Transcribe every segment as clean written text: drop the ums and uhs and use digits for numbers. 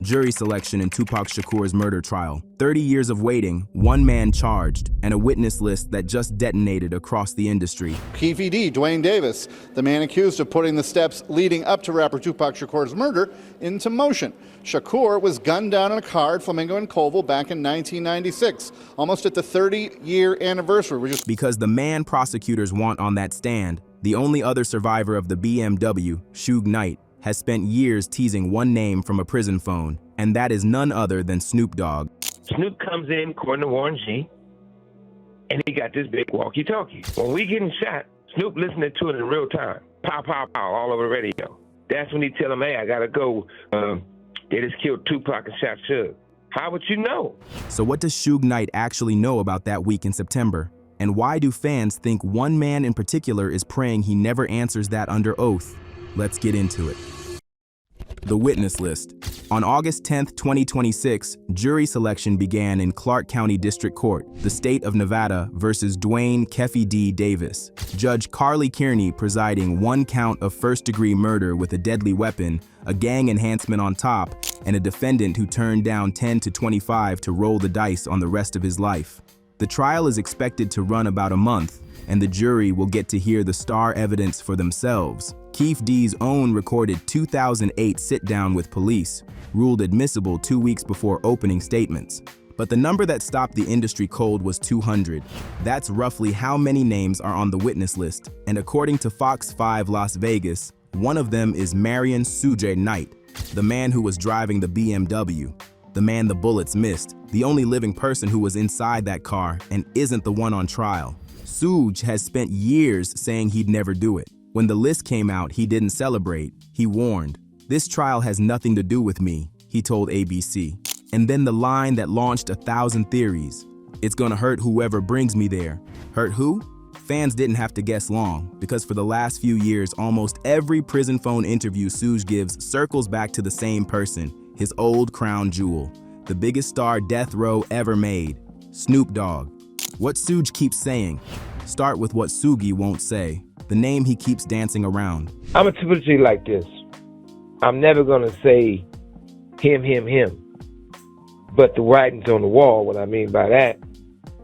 Jury selection in Tupac Shakur's murder trial. 30 years of waiting, one man charged, and a witness list that just detonated across the industry. Keefe D. Dwayne Davis, the man accused of putting the steps leading up to rapper Tupac Shakur's murder into motion. Shakur was gunned down in a car at Flamingo and Colville back in 1996, almost at the 30-year anniversary. Because the man prosecutors want on that stand, the only other survivor of the BMW, Suge Knight, has spent years teasing one name from a prison phone, and that is none other than Snoop Dogg. Snoop comes in, according to Warren G, and he got this big walkie-talkie. When we getting shot, Snoop listening to it in real time. Pow, pow, pow, all over the radio. That's when he tell him, hey, I gotta go. They just killed Tupac and shot Suge. How would you know? So what does Suge Knight actually know about that week in September? And why do fans think one man in particular is praying he never answers that under oath? Let's get into it. The witness list. On August 10, 2026, jury selection began in Clark County District Court, the state of Nevada, versus Dwayne Keefe D. Davis. Judge Carly Kearney presiding, one count of first-degree murder with a deadly weapon, a gang enhancement on top, and a defendant who turned down 10 to 25 to roll the dice on the rest of his life. The trial is expected to run about a month, and the jury will get to hear the star evidence for themselves. Keefe D's own recorded 2008 sit-down with police, ruled admissible 2 weeks before opening statements. But the number that stopped the industry cold was 200. That's roughly how many names are on the witness list, and according to Fox 5 Las Vegas, one of them is Marion Suge Knight, the man who was driving the BMW, the man the bullets missed, the only living person who was inside that car and isn't the one on trial. Suge has spent years saying he'd never do it. When the list came out, he didn't celebrate. He warned, "This trial has nothing to do with me," he told ABC. And then the line that launched 1,000 theories. "It's gonna hurt whoever brings me there." Hurt who? Fans didn't have to guess long, because for the last few years, almost every prison phone interview Suge gives circles back to the same person, his old crown jewel, the biggest star death row ever made, Snoop Dogg. What Suge keeps saying. Start with what Suge won't say, the name he keeps dancing around. I'm a typically like this. I'm never gonna say him. But the writing's on the wall. What I mean by that,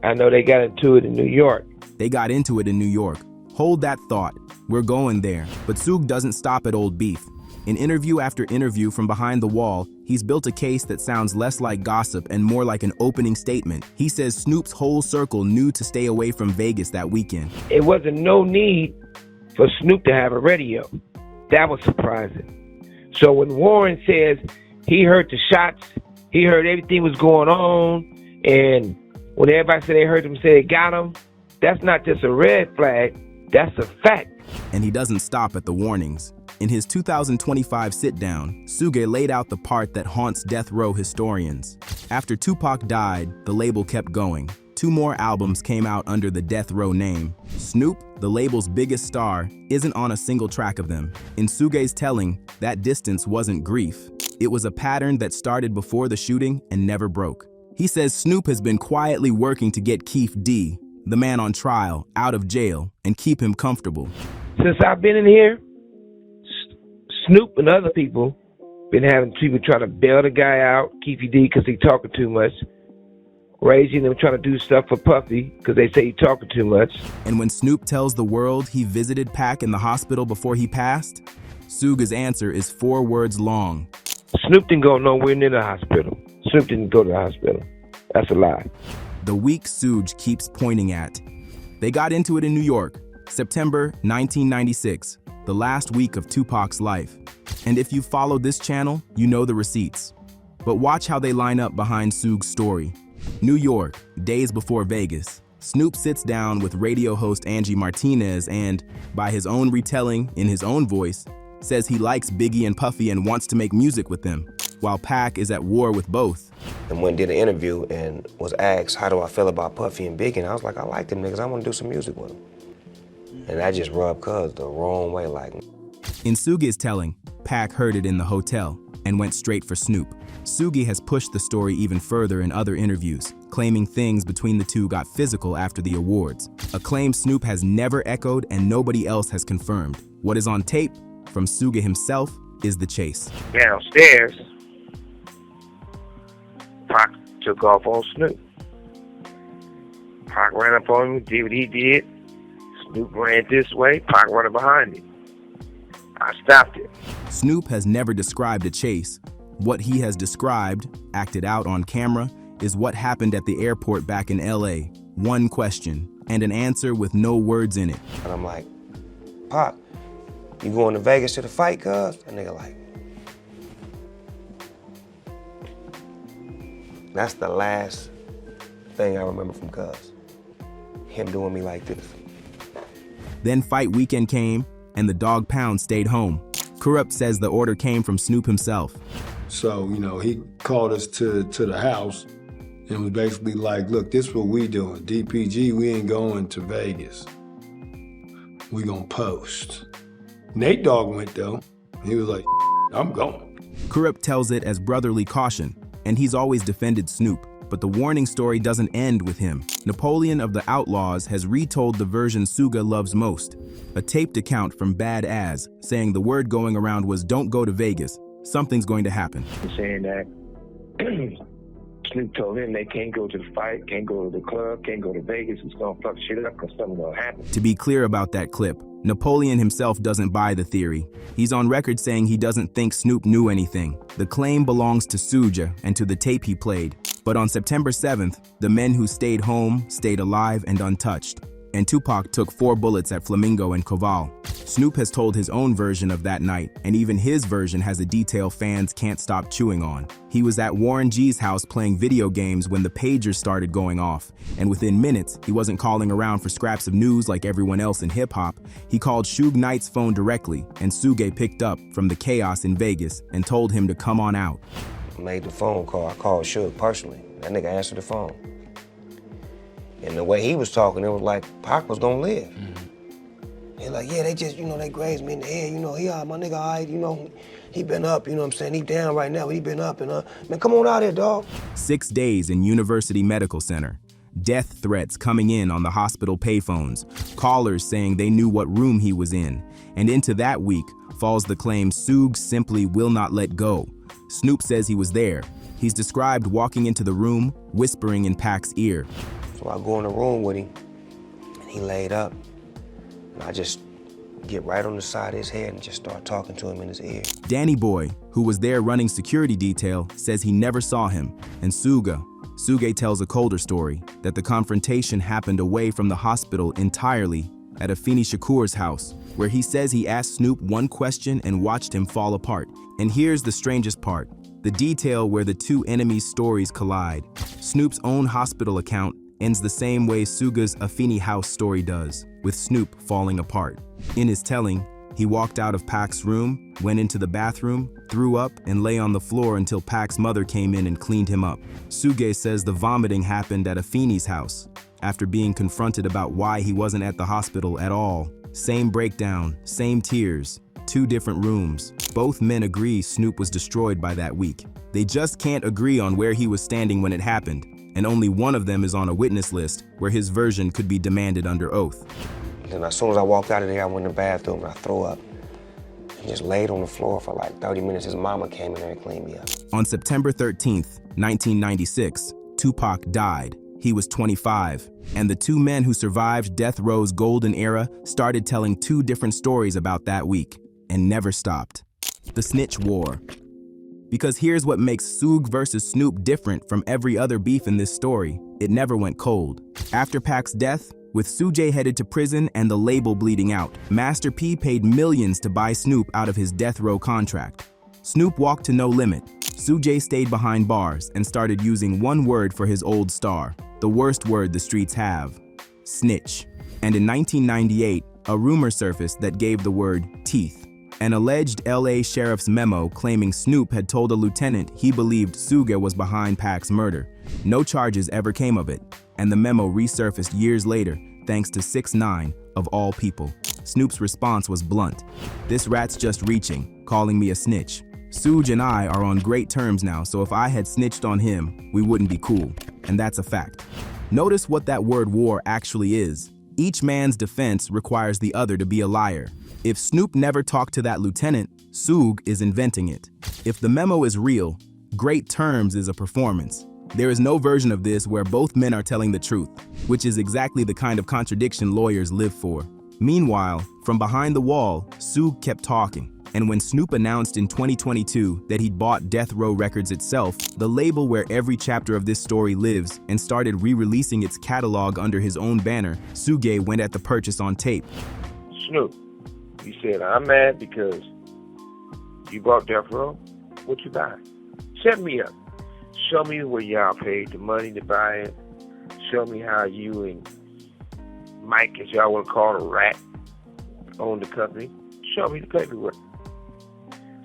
I know they got into it in New York. They got into it in New York. Hold that thought. We're going there. But Suge doesn't stop at old beef. In interview after interview from behind the wall, he's built a case that sounds less like gossip and more like an opening statement. He says Snoop's whole circle knew to stay away from Vegas that weekend. It wasn't no need for Snoop to have a radio. That was surprising. So when Warren says he heard the shots, he heard everything was going on, and when everybody said they heard him say it got him, that's not just a red flag, that's a fact. And he doesn't stop at the warnings. In his 2025 sit-down, Suge laid out the part that haunts death row historians. After Tupac died, the label kept going. 2 more albums came out under the death row name. Snoop, the label's biggest star, isn't on a single track of them. In Suge's telling, that distance wasn't grief. It was a pattern that started before the shooting and never broke. He says Snoop has been quietly working to get Keefe D, the man on trial, out of jail and keep him comfortable. Since I've been in here, Snoop and other people been having people trying to bail the guy out, Keefe D, because he talking too much. Raising them trying to do stuff for Puffy because they say he talking too much. And when Snoop tells the world he visited Pac in the hospital before he passed, Suge's answer is 4 words long. Snoop didn't go nowhere near the hospital. Snoop didn't go to the hospital. That's a lie. The week Suge keeps pointing at. They got into it in New York, September 1996, the last week of Tupac's life. And if you follow this channel, you know the receipts. But watch how they line up behind Suge's story. New York, days before Vegas. Snoop sits down with radio host Angie Martinez and, by his own retelling, in his own voice, says he likes Biggie and Puffy and wants to make music with them, while Pac is at war with both. And went and did an interview and was asked, how do I feel about Puffy and Biggie? And I was like, I like them niggas, I want to do some music with them. And that just rubbed Cuz the wrong way, like. In Suge's telling, Pac heard it in the hotel and went straight for Snoop. Suge has pushed the story even further in other interviews, claiming things between the two got physical after the awards, a claim Snoop has never echoed and nobody else has confirmed. What is on tape from Suge himself is the chase. Downstairs, Pac took off on Snoop. Pac ran up on him, did what he did. Snoop ran this way, Pac running behind him. I stopped it. Snoop has never described a chase. What he has described, acted out on camera, is what happened at the airport back in LA. One question, and an answer with no words in it. And I'm like, Pac, you going to Vegas to the fight, cuz? And nigga like, that's the last thing I remember from cuz. Him doing me like this. Then fight weekend came, and the dog pound stayed home. Corrupt says the order came from Snoop himself. So, he called us to the house and was basically like, look, this is what we doing. DPG, we ain't going to Vegas. We gonna post. Nate Dogg went though. He was like, I'm going. Corrupt tells it as brotherly caution, and he's always defended Snoop. But the warning story doesn't end with him. Napoleon of the Outlaws has retold the version Suge loves most. A taped account from Bad Az saying the word going around was, don't go to Vegas. Something's going to happen. Saying that Snoop told him they can't go to the fight, can't go to the club, can't go to Vegas. It's gonna fuck shit up because something's gonna happen. To be clear about that clip, Napoleon himself doesn't buy the theory. He's on record saying he doesn't think Snoop knew anything. The claim belongs to Suge and to the tape he played. But on September 7th, the men who stayed home stayed alive and untouched. And Tupac took 4 bullets at Flamingo and Koval. Snoop has told his own version of that night, and even his version has a detail fans can't stop chewing on. He was at Warren G's house playing video games when the pagers started going off, and within minutes, he wasn't calling around for scraps of news like everyone else in hip-hop. He called Suge Knight's phone directly, and Suge picked up from the chaos in Vegas and told him to come on out. I made the phone call. I called Suge personally. That nigga answered the phone. And the way he was talking, it was like Pac was gonna live. He like, yeah, they just, they grazed me in the head, he all my nigga, all right, he been up, what I'm saying? He down right now, but he been up, and man, come on out here, dog. 6 days in University Medical Center. Death threats coming in on the hospital payphones. Callers saying they knew what room he was in. And into that week falls the claim Suge simply will not let go. Snoop says he was there. He's described walking into the room, whispering in Pac's ear. So I go in the room with him, and he laid up. And I just get right on the side of his head and just start talking to him in his ear. Danny Boy, who was there running security detail, says he never saw him. And Suge tells a colder story, that the confrontation happened away from the hospital entirely at Afeni Shakur's house, where he says he asked Snoop one question and watched him fall apart. And here's the strangest part, the detail where the two enemies' stories collide. Snoop's own hospital account ends the same way Suge's Afeni house story does, with Snoop falling apart. In his telling, he walked out of Pac's room, went into the bathroom, threw up, and lay on the floor until Pac's mother came in and cleaned him up. Suge says the vomiting happened at Afeni's house, after being confronted about why he wasn't at the hospital at all. Same breakdown, same tears, 2 different rooms. Both men agree Snoop was destroyed by that week. They just can't agree on where he was standing when it happened, and only one of them is on a witness list where his version could be demanded under oath. Then as soon as I walked out of there, I went in the bathroom and I threw up. And just laid on the floor for like 30 minutes. His mama came in there and cleaned me up. On September 13th, 1996, Tupac died. He was 25, and the 2 men who survived death row's golden era started telling 2 different stories about that week, and never stopped. The Snitch War. Because here's what makes Suge versus Snoop different from every other beef in this story. It never went cold. After Pac's death, with Suge headed to prison and the label bleeding out, Master P paid millions to buy Snoop out of his death row contract. Snoop walked to no limit. Suge stayed behind bars and started using one word for his old star, the worst word the streets have, snitch. And in 1998, a rumor surfaced that gave the word teeth. An alleged LA sheriff's memo claiming Snoop had told a lieutenant he believed Suge was behind Pac's murder. No charges ever came of it, and the memo resurfaced years later thanks to 6ix9ine, of all people. Snoop's response was blunt. "This rat's just reaching, calling me a snitch. Suge and I are on great terms now, so if I had snitched on him, we wouldn't be cool." And that's a fact. Notice what that word war actually is. Each man's defense requires the other to be a liar. If Snoop never talked to that lieutenant, Suge is inventing it. If the memo is real, great terms is a performance. There is no version of this where both men are telling the truth, which is exactly the kind of contradiction lawyers live for. Meanwhile, from behind the wall, Suge kept talking. And when Snoop announced in 2022 that he'd bought Death Row Records itself, the label where every chapter of this story lives, and started re-releasing its catalog under his own banner, Suge went at the purchase on tape. Snoop, he said, I'm mad because you bought Death Row. What you buy? Set me up. Show me where y'all paid the money to buy it. Show me how you and Mike, as y'all want to call a rat, own the company. Show me the paperwork.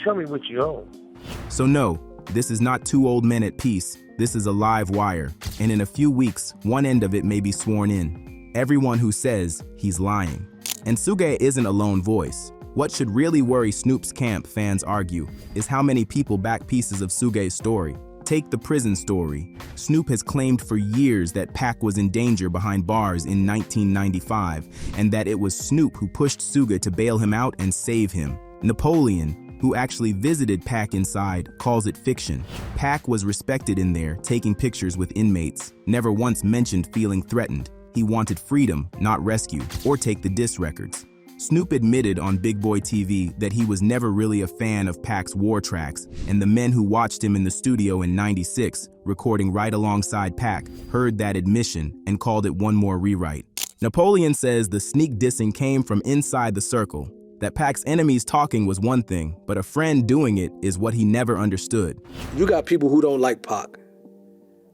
Show me what you own. So no, this is not two old men at peace. This is a live wire. And in a few weeks, one end of it may be sworn in. Everyone who says he's lying. And Suge isn't a lone voice. What should really worry Snoop's camp, fans argue, is how many people back pieces of Suge's story. Take the prison story. Snoop has claimed for years that Pac was in danger behind bars in 1995, and that it was Snoop who pushed Suge to bail him out and save him. Napoleon, who actually visited Pac inside, calls it fiction. Pac was respected in there, taking pictures with inmates, never once mentioned feeling threatened. He wanted freedom, not rescue, or take the diss records. Snoop admitted on Big Boy TV that he was never really a fan of Pac's war tracks, and the men who watched him in the studio in '96, recording right alongside Pac, heard that admission and called it one more rewrite. Napoleon says the sneak dissing came from inside the circle, that Pac's enemies talking was one thing, but a friend doing it is what he never understood. You got people who don't like Pac.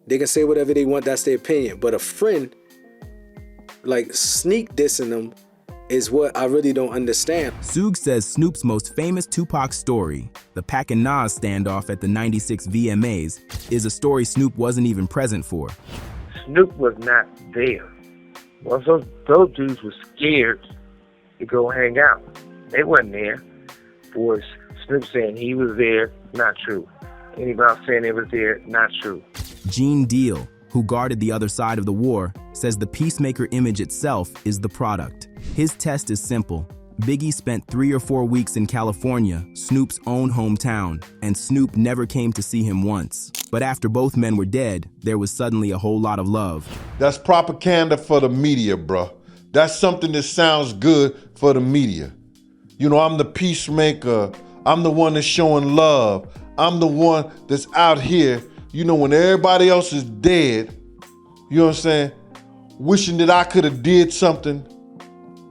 They can say whatever they want, that's their opinion. But a friend, like sneak dissing them, is what I really don't understand. Suge says Snoop's most famous 2Pac story, the Pac and Nas standoff at the '96 VMAs, is a story Snoop wasn't even present for. Snoop was not there. Well, those dudes were scared to go hang out. They wasn't there. For Snoop saying he was there, not true. Anybody saying they was there, not true. Gene Deal, who guarded the other side of the war, says the peacemaker image itself is the product. His test is simple. Biggie spent 3 or 4 weeks in California, Snoop's own hometown, and Snoop never came to see him once. But after both men were dead, there was suddenly a whole lot of love. That's propaganda for the media, bruh. That's something that sounds good for the media. You know, I'm the peacemaker. I'm the one that's showing love. I'm the one that's out here, you know, when everybody else is dead, you know what I'm saying, wishing that I could have did something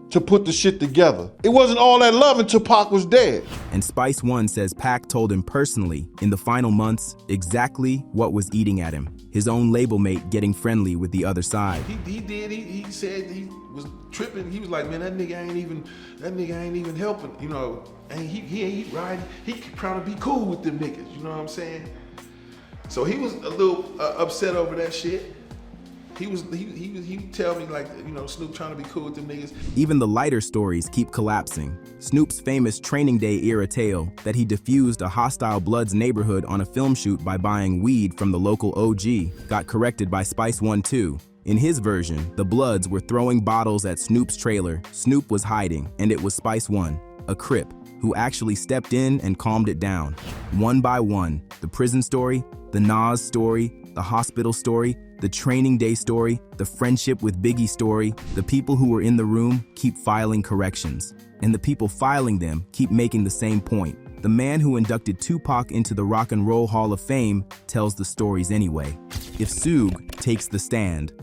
to put the shit together. It wasn't all that love until Pac was dead. And Spice One says Pac told him personally, in the final months, exactly what was eating at him. His own label mate getting friendly with the other side. He said he was tripping. He was like, man, that nigga ain't even helping, you know. And he ain't riding. He trying to be cool with them niggas, you know what I'm saying? So he was a little upset over that shit. He would tell me like, you know, Snoop trying to be cool with them niggas. Even the lighter stories keep collapsing. Snoop's famous Training Day era tale that he defused a hostile Bloods neighborhood on a film shoot by buying weed from the local OG got corrected by Spice One too. In his version, the Bloods were throwing bottles at Snoop's trailer, Snoop was hiding, and it was Spice One, a Crip, who actually stepped in and calmed it down. One by one, the prison story, the Nas story, the hospital story, the Training Day story, the friendship with Biggie story, the people who were in the room keep filing corrections. And the people filing them keep making the same point. The man who inducted 2Pac into the Rock and Roll Hall of Fame tells the stories anyway. If Suge takes the stand,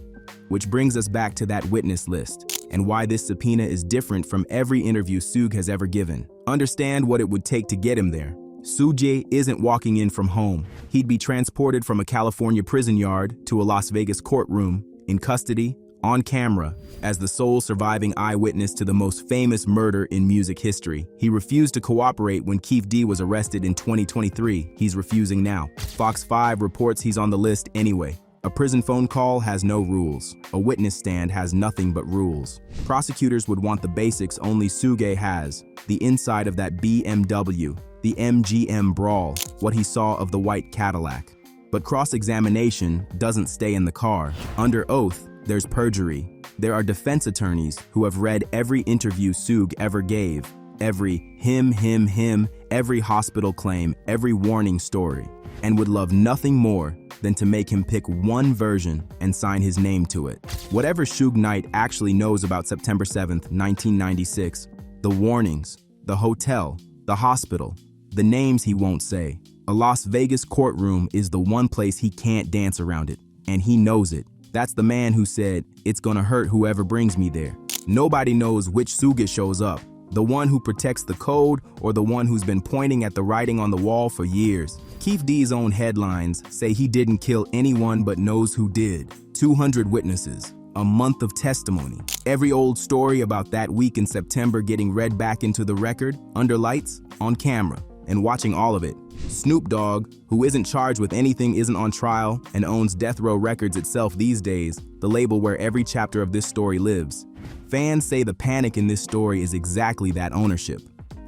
which brings us back to that witness list, and why this subpoena is different from every interview Suge has ever given. Understand what it would take to get him there. Suge isn't walking in from home. He'd be transported from a California prison yard to a Las Vegas courtroom, in custody, on camera, as the sole surviving eyewitness to the most famous murder in music history. He refused to cooperate when Keef D was arrested in 2023. He's refusing now. Fox 5 reports he's on the list anyway. A prison phone call has no rules. A witness stand has nothing but rules. Prosecutors would want the basics only Suge has, the inside of that BMW, the MGM brawl, what he saw of the white Cadillac. But cross-examination doesn't stay in the car. Under oath, there's perjury. There are defense attorneys who have read every interview Suge ever gave, every him, every hospital claim, every warning story, and would love nothing more than to make him pick one version and sign his name to it. Whatever Suge Knight actually knows about September 7th, 1996, the warnings, the hotel, the hospital, the names he won't say, a Las Vegas courtroom is the one place he can't dance around it, and he knows it. That's the man who said, "It's gonna hurt whoever brings me there." Nobody knows which Suge shows up, the one who protects the code or the one who's been pointing at the writing on the wall for years. Keith D's own headlines say he didn't kill anyone but knows who did. 200 witnesses, a month of testimony. Every old story about that week in September getting read back into the record, under lights, on camera, and watching all of it. Snoop Dogg, who isn't charged with anything, isn't on trial, and owns Death Row Records itself these days, the label where every chapter of this story lives. Fans say the panic in this story is exactly that ownership.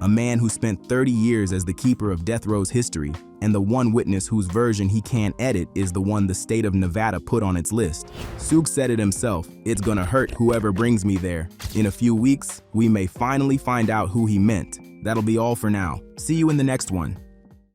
A man who spent 30 years as the keeper of Death Row's history, and the one witness whose version he can't edit is the one the state of Nevada put on its list. Suge said it himself, "It's gonna hurt whoever brings me there." In a few weeks, we may finally find out who he meant. That'll be all for now. See you in the next one.